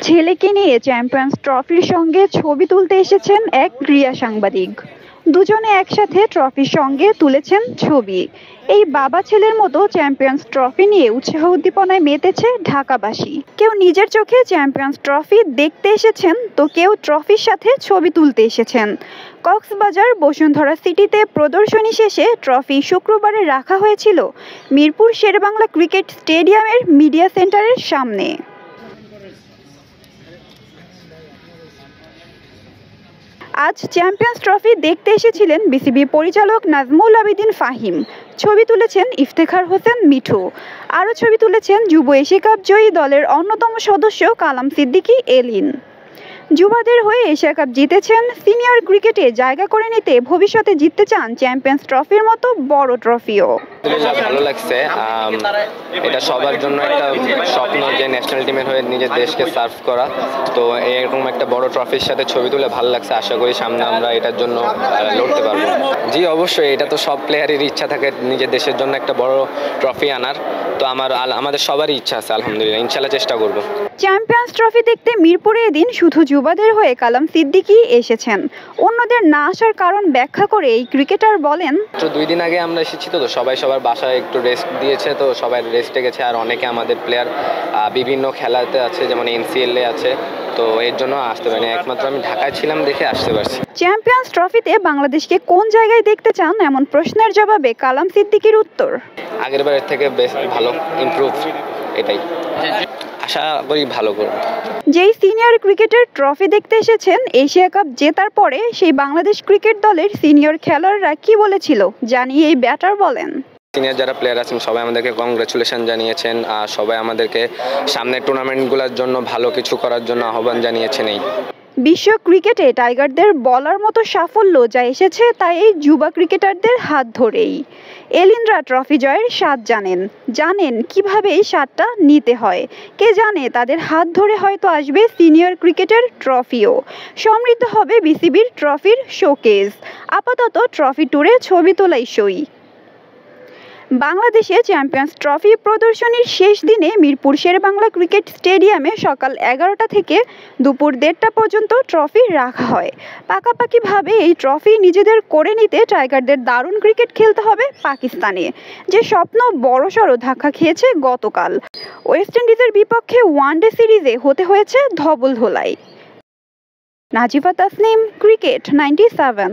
ছেলেকে নিয়ে চ্যাম্পিয়ন্স ট্রফির সঙ্গে ছবি তুলতে এসেছেন এক ক্রীড়া সাংবাদিক। দুজনে একসাথে ট্রফির সঙ্গে তুলেছেন ছবি। এই বাবা ছেলের মতো চ্যাম্পিয়ন্স ট্রফি নিয়ে উৎসাহ উদ্দীপনায় মেতেছে ঢাকাবাসী। কেউ নিজের চোখে চ্যাম্পিয়ন্স ট্রফি দেখতে এসেছেন, তো কেউ ট্রফির সাথে ছবি তুলতে এসেছেন। কক্সবাজার বসুন্ধরা সিটিতে প্রদর্শনী শেষে ট্রফি শুক্রবারে রাখা হয়েছিল মিরপুর শেরেবাংলা ক্রিকেট স্টেডিয়ামের মিডিয়া সেন্টারের সামনে। আজ চ্যাম্পিয়ন্স ট্রফি দেখতে এসেছিলেন বিসিবি পরিচালক নাজমুল আবেদীন ফাহিম। ছবি তুলেছেন ইফতেখার হোসেন মিঠু। আরও ছবি তুলেছেন যুব এশিয়া কাপ জয়ী দলের অন্যতম সদস্য কালাম সিদ্দিকী এলিন। যুবাদের হয়ে এশিয়া কাপ জিতেছেন, সিনিয়র ক্রিকেটে জায়গা করে নিতে ভবিষ্যতে জিততে চান চ্যাম্পিয়ন্স ট্রফির মতো বড় ট্রফিও। ভালো লাগছে, এটা সবার জন্য একটা স্বপ্ন যে ন্যাশনাল টিমের হয়ে নিজের দেশকে সার্ভ করা। তো এরকম একটা বড় ট্রফির সাথে ছবি তুলে ভালো লাগছে। আশা করি সামনে আমরা এটার জন্য লড়তে পারবো। জি অবশ্যই, এটা তো সব প্লেয়ারেরই ইচ্ছা থাকে নিজের দেশের জন্য একটা বড় ট্রফি আনার। তো আমাদের সবারই ইচ্ছা আছে, আলহামদুলিল্লাহ ইনশাল্লাহ চেষ্টা করব। চ্যাম্পিয়ন্স ট্রফি দেখতে মিরপুরে এদিন শুধু যুবাদের হয়ে কালাম সিদ্দিকী এসেছেন। অন্যদের না আসার কারণ ব্যাখ্যা করে এই ক্রিকেটার বলেন, 2 দিন আগে আমরা এসেছি, তো সবাই সবার বাসায় একটু রেস্ট দিয়েছে, তো সবাই রেস্টে গেছে। আর অনেকে আমাদের প্লেয়ার বিভিন্ন খেলাতে আছে, যেমন NCL এ আছে, তো এর জন্য আসতে পারিনি। একমাত্র আমি ঢাকায় ছিলাম দেখে আসতে পারছি। চ্যাম্পিয়ন্স ট্রফিতে বাংলাদেশকে কোন জায়গায় দেখতে চান, এমন প্রশ্নের জবাবে কালাম সিদ্দিকীর উত্তর, আগের বারের থেকে বেশ ভালো ইমপ্রুভ, এটাই আশা করি ভালো করব। যেই সিনিয়র ক্রিকেটের ট্রফি দেখতে এসেছেন এশিয়া কাপ জেতার পরে, সেই বাংলাদেশ ক্রিকেট দলের সিনিয়র খেলোয়াড়রা কি বলেছিল জানিয়ে এই ব্যাটার বলেন, সিনিয়র যারা প্লেয়ার আছেন সবাই আমাদেরকে কংগ্রেচুলেশন জানিয়েছেন, আর সবাই আমাদেরকে সামনের টুর্নামেন্টগুলোর জন্য ভালো কিছু করার জন্য আহ্বান জানিয়েছেন। এই বিশ্ব ক্রিকেটে টাইগারদের বলার মতো সাফল্য যা এসেছে তা এই যুবা ক্রিকেটারদের হাত ধরেই। এলিনরা ট্রফি জয়ের স্বাদ জানেন কিভাবে এই স্বাদটা নিতে হয়। কে জানে তাদের হাত ধরে হয়তো আসবে সিনিয়র ক্রিকেটের ট্রফিও। সমৃদ্ধ হবে বিসিবির ট্রফির শোকেস। আপাতত ট্রফি ট্যুরে ছবি তোলাই সই। বাংলাদেশে চ্যাম্পিয়ন্স ট্রফি প্রদর্শনীর শেষ দিনে মিরপুর শেরেবাংলা ক্রিকেট স্টেডিয়ামে সকাল 11টা থেকে দুপুর 1:30 পর্যন্ত ট্রফি রাখা হয়। পাকাপাকিভাবে এই ট্রফি নিজেদের করে নিতে টাইগারদের দারুণ ক্রিকেট খেলতে হবে পাকিস্তানে, যে স্বপ্ন বড়সড় ধাক্কা খেয়েছে গতকাল। ওয়েস্ট ইন্ডিজের বিপক্ষে ওয়ানডে সিরিজে হতে হয়েছে ধবলধোলাই। নাজিফা তাসনিম, ক্রিকেট 97।